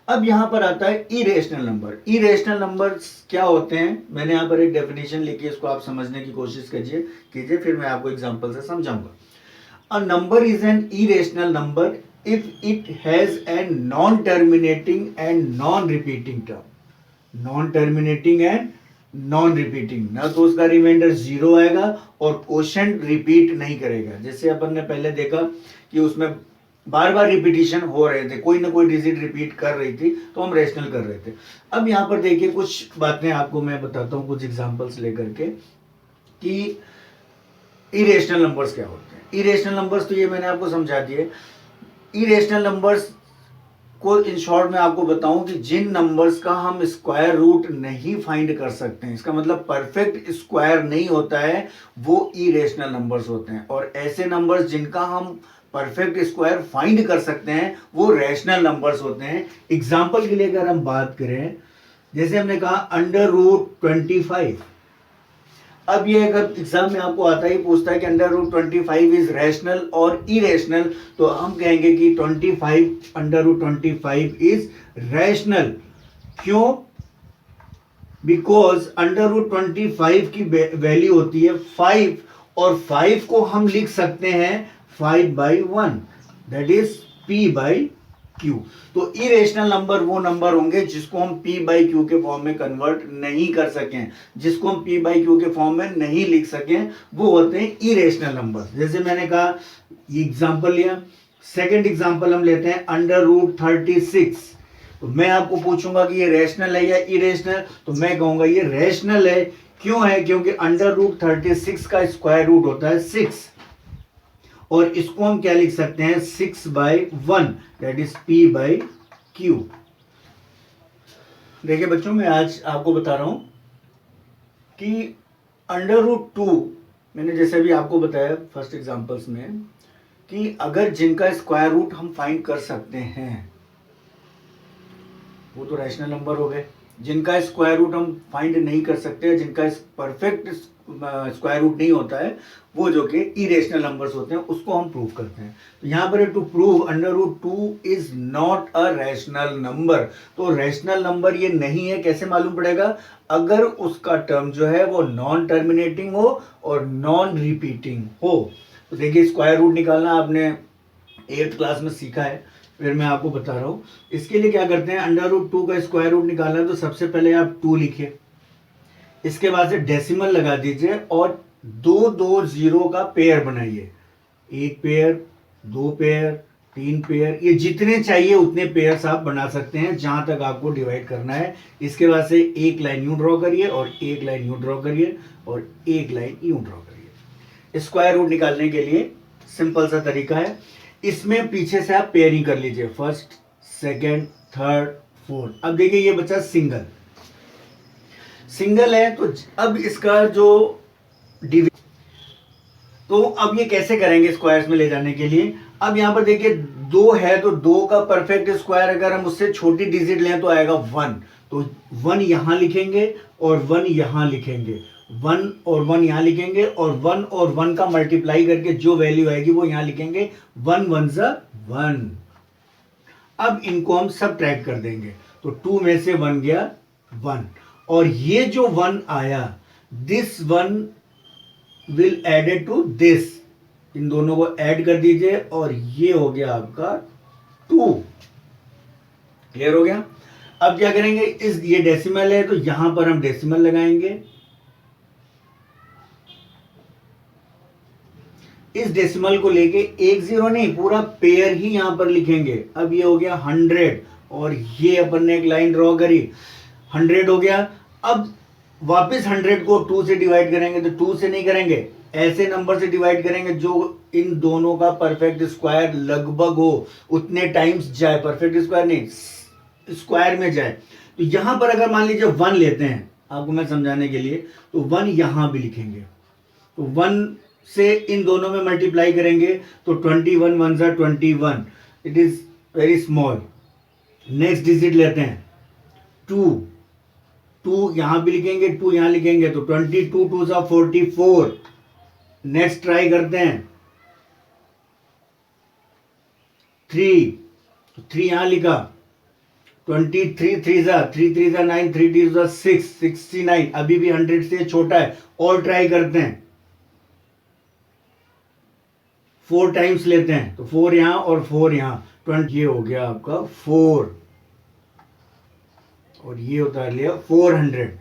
अब यहाँ पर आता है इरेशनल नंबर। इरेशनल नंबर्स क्या होते हैं, मैंने यहाँ पर एक डेफिनेशन लिखी है, इसको आप समझने की कोशिश कीजिए, फिर मैं आपको एग्जांपल से समझाऊंगा। A number is an irrational number if it has an non terminating and non repeating term. Non terminating and non repeating, ना तो उसका रिमाइंडर जीरो आएगा और क्वोशंट रिपीट नहीं करेगा। जैसे अपन ने पहले देखा कि उसमें बार बार रिपीटिशन हो रहे थे, कोई ना कोई डिजिट रिपीट कर रही थी, तो हम रेशनल कर रहे थे। अब यहाँ पर देखिए कुछ बातें आपको मैं बताता हूँ कुछ एग्जांपल्स लेकर के कि इरेशनल नंबर्स क्या होते हैं। इरेशनल नंबर्स तो ये मैंने आपको समझा दिए। इरेशनल नंबर्स को इन शॉर्ट में आपको बताऊं कि जिन नंबर्स का हम स्क्वायर रूट नहीं फाइंड कर सकते हैं, इसका मतलब परफेक्ट स्क्वायर नहीं होता है, वो इरेशनल नंबर्स होते हैं। और ऐसे नंबर्स जिनका हम परफेक्ट स्क्वायर फाइंड कर सकते हैं वो रैशनल नंबर्स होते हैं। एग्जाम्पल के लिए अगर हम बात करें, जैसे हमने कहा √25। अब ये अगर एग्जाम में आपको आता ही पूछता है कि √25 इज रैशनल और इरेशनल, तो हम कहेंगे कि 25 √25 इज रैशनल। क्यों? बिकॉज √25 की वैल्यू होती है 5 और 5 को हम लिख सकते हैं 5/1, दैट इज p/q। तो इरेशनल नंबर वो नंबर होंगे जिसको हम p/q के फॉर्म में कन्वर्ट नहीं कर सकें, जिसको हम p/q के फॉर्म में नहीं लिख सकें, वो होते हैं इरेशनल नंबर। जैसे मैंने कहा ये एग्जांपल लिया, सेकंड एग्जांपल हम लेते हैं √36। तो मैं आपको पूछूंगा कि ये रैशनल है या इरेशनल, तो मैं कहूंगा ये रैशनल है। क्यों है? क्योंकि √36 का स्क्वायर रूट होता है 6 और इसको हम क्या लिख सकते हैं 6/1, दैट इज p/q। देखिए बच्चों, मैं आज आपको बता रहा हूं कि √2, मैंने जैसे भी आपको बताया फर्स्ट एग्जांपल्स में कि अगर जिनका स्क्वायर रूट हम फाइंड कर सकते हैं वो तो रैशनल नंबर हो गए। जिनका स्क्वायर रूट हम फाइंड नहीं कर सकते, जिनका परफेक्ट स्क्वायर रूट नहीं होता है, वो जो कि इरेशनल नंबर्स होते हैं, उसको हम प्रूव करते हैं। तो यहाँ पर to prove √2 is not a rational number, तो रैशनल नंबर ये नहीं है। कैसे मालूम पड़ेगा? अगर उसका टर्म जो है वो नॉन टर्मिनेटिंग हो और नॉन रिपीटिंग हो। तो देखिए स्क्वायर रूट निकालना आपने 8th क्लास में सीखा है, फिर मैं आपको बता रहा हूं। इसके लिए क्या करते हैं, √2 का स्क्वायर रूट निकालना है तो सबसे पहले आप 2 लिखिए, इसके बाद से डेसिमल लगा दीजिए और दो जीरो का पेयर बनाइए। 1 पेयर, 2 पेयर, 3 पेयर, ये जितने चाहिए उतने पेयर्स आप बना सकते हैं जहां तक आपको डिवाइड करना है। इसके बाद से एक लाइन यूं ड्रॉ करिए और एक लाइन यूं ड्रॉ करिए और एक लाइन यूं ड्रॉ करिए। स्क्वायर रूट निकालने के लिए सिंपल सा तरीका है। इसमें पीछे से आप पेयरिंग कर लीजिए, फर्स्ट, सेकेंड, थर्ड, फोर्थ। अब देखिए ये बचा सिंगल, सिंगल है तो अब इसका जो तो अब ये कैसे करेंगे स्क्वायर्स में ले जाने के लिए? अब यहां पर देखिए 2 है तो 2 का परफेक्ट स्क्वायर अगर हम उससे छोटी डिजिट लें तो आएगा 1, तो 1 यहां लिखेंगे और 1 यहां लिखेंगे, 1 और 1 यहां लिखेंगे और 1 और 1 का मल्टीप्लाई करके जो वैल्यू आएगी वो यहां लिखेंगे, 1 1 1। अब इनको हम सब ट्रैक कर देंगे, तो 2 में से 1 गया 1 और ये जो 1 आया, this 1 will added to this, इन दोनों को ऐड कर दीजिए और ये हो गया आपका 2। क्लियर हो गया? अब क्या करेंगे, इस ये डेसिमल है तो यहां पर हम डेसिमल लगाएंगे, इस डेसिमल को लेके एक जीरो नहीं पूरा पेयर ही यहां पर लिखेंगे। अब ये हो गया 100 और ये अपन ने एक लाइन ड्रॉ करी, 100 हो गया। अब वापस 100 को 2 से डिवाइड करेंगे, तो 2 से नहीं करेंगे, ऐसे नंबर से डिवाइड करेंगे जो इन दोनों का परफेक्ट स्क्वायर लगभग हो, उतने टाइम्स जाए, परफेक्ट स्क्वायर नहीं स्क्वायर में जाए। तो यहां पर अगर मान लीजिए 1 लेते हैं आपको मैं समझाने के लिए, तो 1 यहां भी लिखेंगे, तो 1 से इन दोनों में मल्टीप्लाई करेंगे तो 21 1 21, it is very small. Next digit लेते हैं 2, 2 यहां भी लिखेंगे, 2 यहां लिखेंगे, तो 22 2 44। नेक्स्ट ट्राई करते हैं 3, तो 3 यहां लिखा, 23 3 जा 9, 3 2 जा 6, 69। अभी भी 100 से छोटा है, और ट्राई करते हैं। 4 टाइम्स लेते हैं, तो 4 यहां और 4 यहां, 20। ये हो गया आपका 4, और ये उतार लिया 400।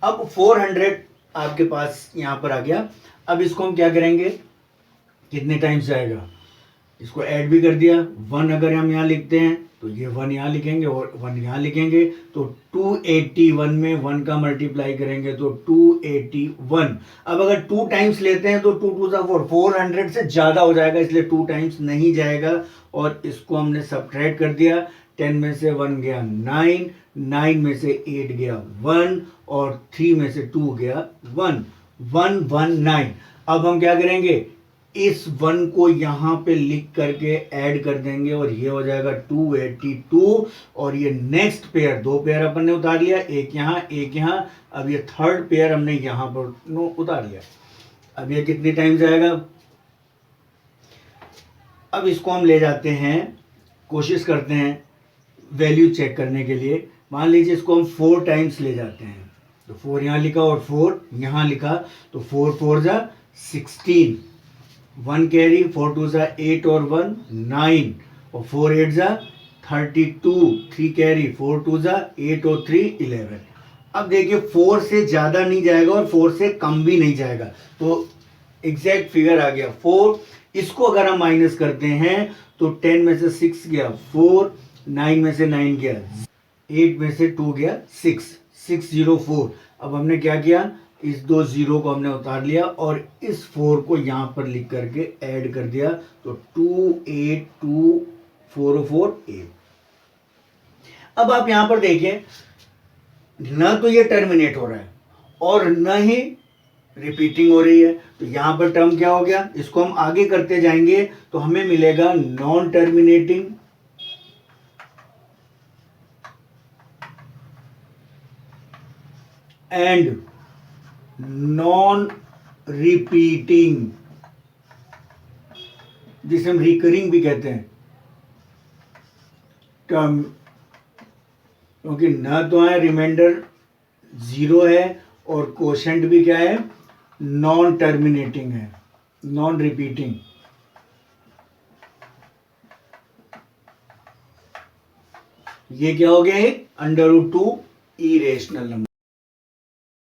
अब 400 आपके पास यहां पर आ गया। अब इसको हम क्या करेंगे, कितने टाइम्स जाएगा, इसको ऐड भी कर दिया। 1 अगर हम यहाँ लिखते हैं तो ये 1 यहाँ लिखेंगे और 1 यहाँ लिखेंगे, तो 281 में 1 का मल्टीप्लाई करेंगे तो 281। अब अगर 2 टाइम्स लेते हैं तो 2 2 जा 4, 400 से ज्यादा हो जाएगा, इसलिए 2 टाइम्स नहीं जाएगा। और इसको हमने सब्ट्रैक्ट कर दिया। 10 में से 1 गया 9, 9 में से 8 गया 1, और 3 में से 2 गया 1, 119। अब हम क्या करेंगे, इस 1 को यहां पे लिख करके ऐड कर देंगे, और ये हो जाएगा 282। और ये नेक्स्ट पेयर, 2 पेयर अपन ने उतार लिया, एक यहां एक यहां। अब ये थर्ड पेयर हमने यहां पर उतार लिया। अब ये कितनी टाइम जाएगा, अब इसको हम ले जाते हैं, कोशिश करते हैं वैल्यू चेक करने के लिए। मान लीजिए इसको हम 4 टाइम्स ले जाते हैं, तो 4 यहां लिखा और 4 यहां लिखा, तो 4 4 जा 16, 1 कैरी, 4 2 जा 8 और 1 9, और 4 8 जा 32, 3 कैरी, 4 2 जा 8 और 3 11। अब देखिए 4 से ज्यादा नहीं जाएगा और 4 से कम भी नहीं जाएगा, तो एग्जैक्ट फिगर आ गया 4। इसको अगर हम माइनस करते हैं तो 10 में से 6 गया 4, 9 में से 9 गया, 8 में से 2 गया 6, 604। अब हमने क्या किया, इस 2 0 को हमने उतार लिया और इस 4 को यहां पर लिख करके ऐड कर दिया, तो 282448। अब आप यहां पर देखिए, न तो ये टर्मिनेट हो रहा है और न ही रिपीटिंग हो रही है, तो यहां पर टर्म क्या हो गया, इसको हम आगे करते जाएंगे तो हमें मिलेगा non terminating and non repeating, जिसे हम रिकरिंग भी कहते हैं टर्म, क्योंकि न तो है रिमाइंडर 0 है और कोशेंट भी क्या है, नॉन टर्मिनेटिंग है, नॉन रिपीटिंग। ये क्या हो गया, एक √2 इरेशनल नंबर।